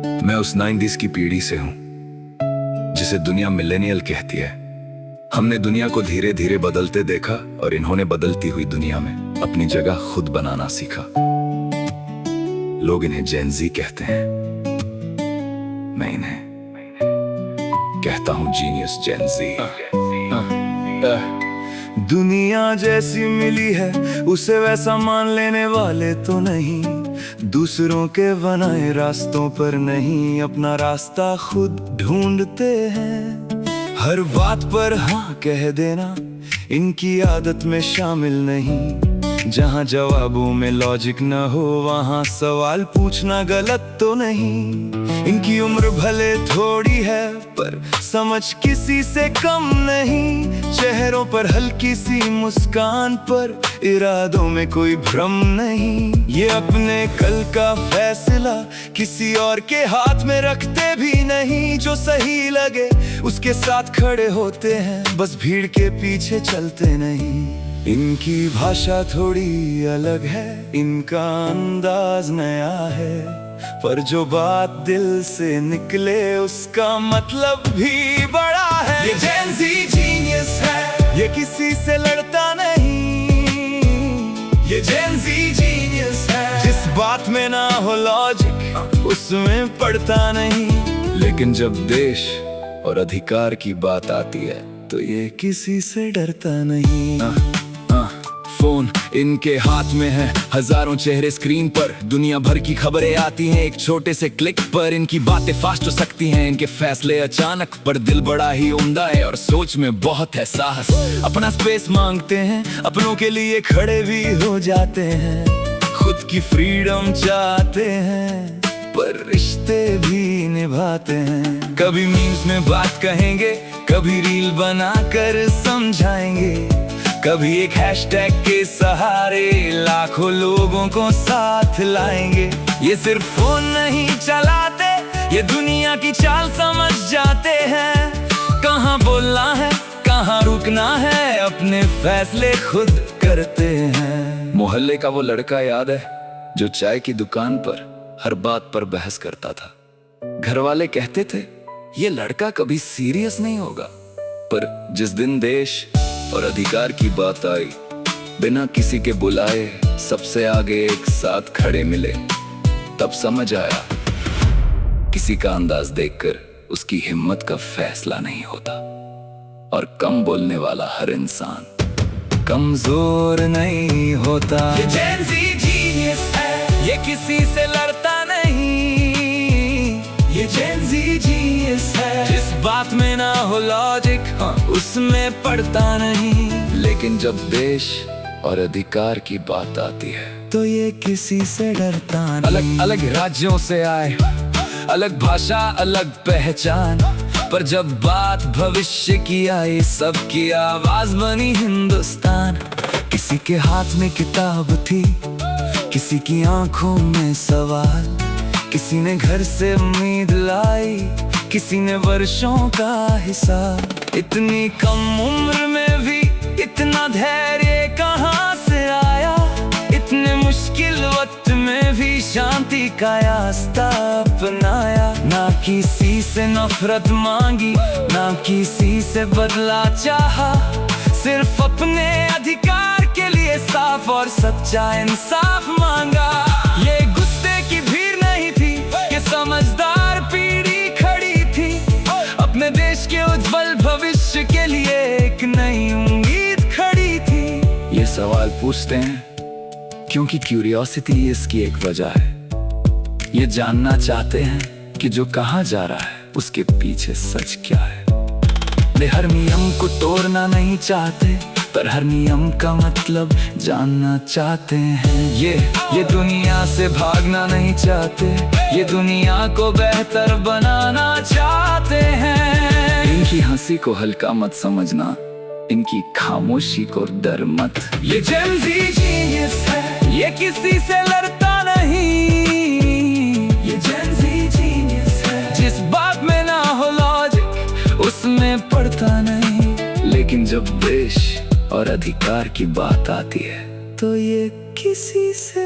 मैं उस 90s की पीढ़ी से हूं जिसे दुनिया मिलेनियल कहती है। हमने दुनिया को धीरे धीरे बदलते देखा और इन्होंने बदलती हुई दुनिया में अपनी जगह खुद बनाना सीखा। लोग इन्हें जेन ज़ी कहते हैं, मैं इन्हें कहता हूं जीनियस जेन ज़ी। दुनिया जैसी मिली है उसे वैसा मान लेने वाले तो नहीं, दूसरों के बनाए रास्तों पर नहीं, अपना रास्ता खुद ढूंढते हैं। हर बात पर हाँ कह देना इनकी आदत में शामिल नहीं, जहाँ जवाबों में लॉजिक न हो वहाँ सवाल पूछना गलत तो नहीं। इनकी उम्र भले थोड़ी है पर समझ किसी से कम नहीं, चेहरों पर हल्की सी मुस्कान पर इरादों में कोई भ्रम नहीं। ये अपने कल का फैसला किसी और के हाथ में रखते भी नहीं, जो सही लगे उसके साथ खड़े होते हैं, बस भीड़ के पीछे चलते नहीं। इनकी भाषा थोड़ी अलग है, इनका अंदाज नया है, पर जो बात दिल से निकले उसका मतलब भी बड़ा है। ये जेन ज़ी जीनियस है, ये किसी से लड़ता नहीं। ये जेन ज़ी जीनियस है, जिस बात में ना हो लॉजिक उसमें पड़ता नहीं। लेकिन जब देश और अधिकार की बात आती है तो ये किसी से डरता नहीं। फोन इनके हाथ में है, हजारों चेहरे स्क्रीन पर, दुनिया भर की खबरें आती हैं एक छोटे से क्लिक पर। इनकी बातें फास्ट हो सकती हैं, इनके फैसले अचानक, पर दिल बड़ा ही उम्दा है और सोच में बहुत है साहस। अपना स्पेस मांगते हैं, अपनों के लिए खड़े भी हो जाते हैं, खुद की फ्रीडम चाहते हैं पर रिश्ते भी निभाते हैं। कभी मीम्स में बात कहेंगे, कभी रील बनाकर समझाएंगे, कभी एक हैशटैग के सहारे लाखों लोगों को साथ लाएंगे। ये सिर्फ फोन नहीं चलाते, ये दुनिया की चाल समझ जाते हैं, कहाँ बोलना है कहाँ रुकना है, अपने फैसले खुद करते हैं। मोहल्ले का वो लड़का याद है जो चाय की दुकान पर हर बात पर बहस करता था। घर वाले कहते थे ये लड़का कभी सीरियस नहीं होगा, पर जिस दिन देश और अधिकार की बात आई, बिना किसी के बुलाए सबसे आगे एक साथ खड़े मिले, तब समझ आया किसी का अंदाज देखकर उसकी हिम्मत का फैसला नहीं होता, और कम बोलने वाला हर इंसान कमजोर नहीं होता। ये जेन ज़ी जीनियस है, ये किसी से लड़ता नहीं। ये जेन ज़ी जीनियस है, जिस बात में ना हो लॉजिक उसमें पड़ता नहीं। लेकिन जब देश और अधिकार की बात आती है तो ये किसी से डरता नहीं। अलग अलग राज्यों से आए, अलग भाषा अलग पहचान, पर जब बात भविष्य की आई सबकी आवाज बनी हिंदुस्तान। किसी के हाथ में किताब थी, किसी की आंखों में सवाल, किसी ने घर से उम्मीद लाई, किसी ने वर्षों का हिसाब। इतनी कम उम्र में भी इतना धैर्य कहाँ से आया, इतने मुश्किल वक्त में भी शांति का रास्ता अपनाया। ना किसी से नफरत मांगी, ना किसी से बदला चाहा, सिर्फ अपने अधिकार के लिए साफ और सच्चा इंसाफ मांगा। ये गुस्से की भीड़ नहीं थी, ये समझदार पीढ़ी खड़ी थी, अपने देश के उज्जवल भविष्य के लिए एक नई उम्मीद खड़ी थी। ये सवाल पूछते हैं क्योंकि क्यूरियोसिटी इसकी एक वजह है। ये जानना चाहते हैं कि जो कहा जा रहा है उसके पीछे सच क्या है। वे हर नियम को तोड़ना नहीं चाहते, पर हर नियम का मतलब जानना चाहते हैं। ये दुनिया से भागना नहीं चाहते, ये दुनिया को बेहतर बनाना चाहते हैं। इनकी हंसी को हल्का मत समझना, इनकी खामोशी को डर मत। ये जेन ज़ी जीनियस है, ये किसी से लड़ता नहीं। ये जेन ज़ी जीनियस है, जिस बात में ना हो लॉजिक उसमें पड़ता नहीं। लेकिन जब देश और अधिकार की बात आती है तो ये किसी से